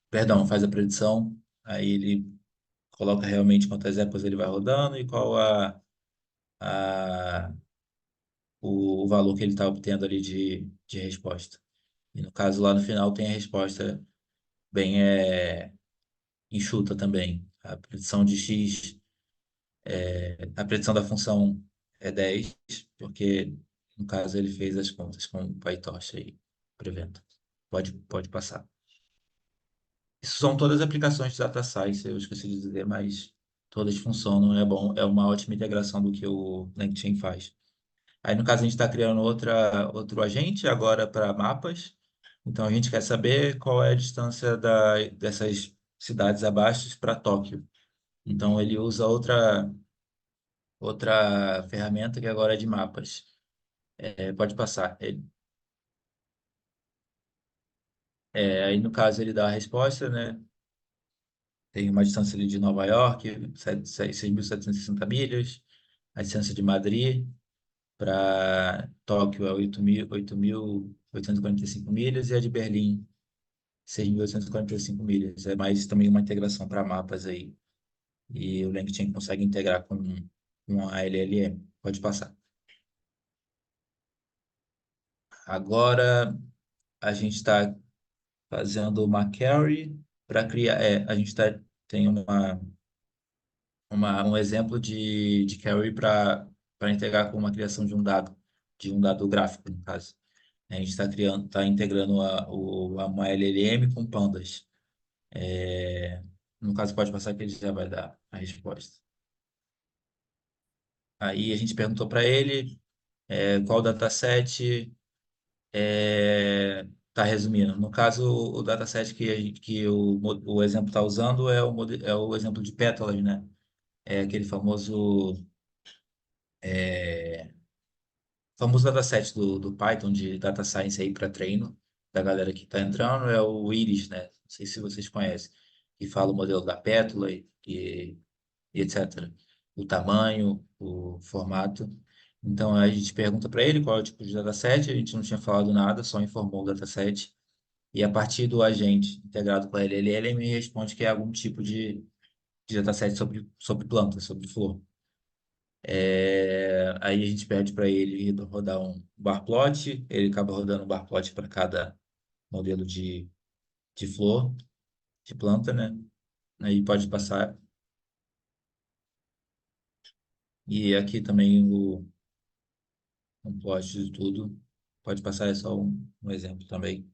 perdão, faz a predição, aí ele coloca realmente quantas épocas ele vai rodando e qual a, o valor que ele está obtendo ali de resposta. E no caso, lá no final, tem a resposta bem enxuta também. A predição de x, a predição da função é 10 porque, no caso, ele fez as contas com o PyTorch aí, prevendo. Pode passar. Isso são todas as aplicações de data science, eu esqueci de dizer, mas todas funcionam, é bom, é uma ótima integração do que o LangChain faz. Aí, no caso, a gente está criando outro agente agora para mapas. Então, a gente quer saber qual é a distância dessas cidades abaixo para Tóquio. Então, ele usa outra ferramenta que agora é de mapas. Pode passar. Aí, no caso, ele dá a resposta, né? Tem uma distância ali de Nova York, 6.760 milhas. A distância de Madrid para Tóquio é 8.845 milhas. E a de Berlim, 6.845 milhas. É mais também uma integração para mapas aí. E o LangChain consegue integrar com a LLM. Pode passar. Agora, a gente está fazendo uma query para criar. A gente tem um exemplo de query para integrar com uma criação de um dado gráfico, no caso. A gente está integrando uma LLM com pandas. É, no caso, pode passar que ele já vai dar a resposta. Aí a gente perguntou para ele qual dataset está resumindo. No caso, o dataset que o exemplo está usando é o exemplo de pétalas, né? É aquele famoso dataset do Python de data science aí para treino da galera que está entrando é o Iris, né? Não sei se vocês conhecem, que fala o modelo da pétala e etc. O tamanho, o formato. Então a gente pergunta para ele qual é o tipo de dataset, a gente não tinha falado nada, só informou o dataset. E a partir do agente integrado com ele me responde que é algum tipo de dataset sobre planta, sobre flor. Aí a gente pede para ele rodar um bar plot, ele acaba rodando um bar plot para cada modelo de flor, de planta, né? Aí pode passar. E aqui também um plot de tudo. Pode passar, é só um exemplo também.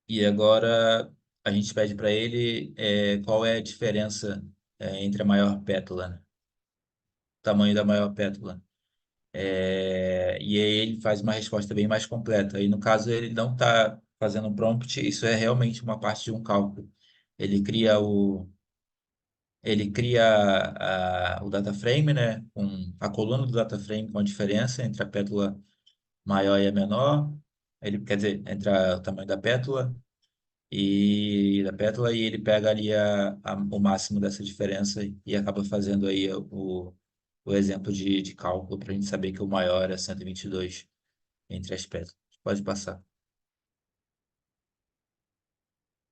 E agora a gente pede para ele qual é a diferença entre a maior pétala, né? O tamanho da maior pétala. E aí ele faz uma resposta bem mais completa. E no caso ele não está fazendo um prompt, isso é realmente uma parte de um cálculo. Ele cria o data frame, né, com a coluna do data frame com a diferença entre a pétala maior e a menor, ele quer dizer, entre o tamanho da pétala e ele pega ali o máximo dessa diferença e acaba fazendo aí o exemplo de cálculo para a gente saber que o maior é 122 entre as pétalas. Pode passar.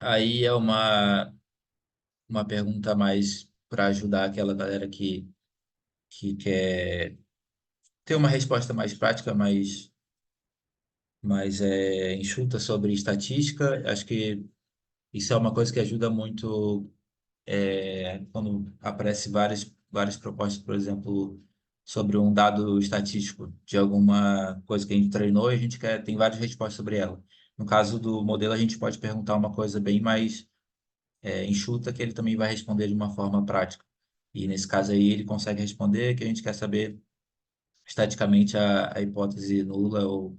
Aí é uma pergunta mais para ajudar aquela galera que quer ter uma resposta mais prática, mais enxuta sobre estatística. Acho que isso é uma coisa que ajuda muito quando aparece várias propostas, por exemplo, sobre um dado estatístico de alguma coisa que a gente treinou e a gente tem várias respostas sobre ela. No caso do modelo, a gente pode perguntar uma coisa bem mais enxuta, que ele também vai responder de uma forma prática. E nesse caso aí, ele consegue responder que a gente quer saber estaticamente a hipótese nula ou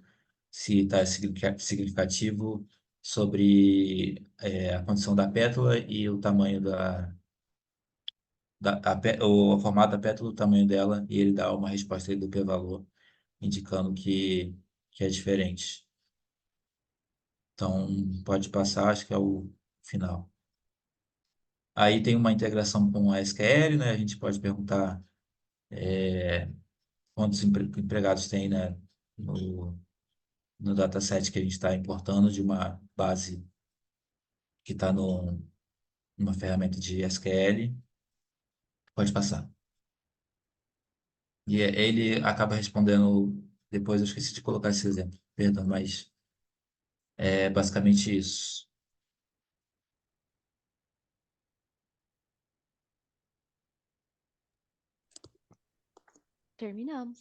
se está significativo sobre a condição da pétala e o tamanho o formato da pétala, o tamanho dela, e ele dá uma resposta aí do p-valor, indicando que é diferente. Então, pode passar, acho que é o final. Aí tem uma integração com a SQL, né? A gente pode perguntar quantos empregados tem, né, no dataset que a gente está importando de uma base que está numa ferramenta de SQL. Pode passar. E ele acaba respondendo. Depois eu esqueci de colocar esse exemplo, perdão, mas é basicamente isso. Terminamos.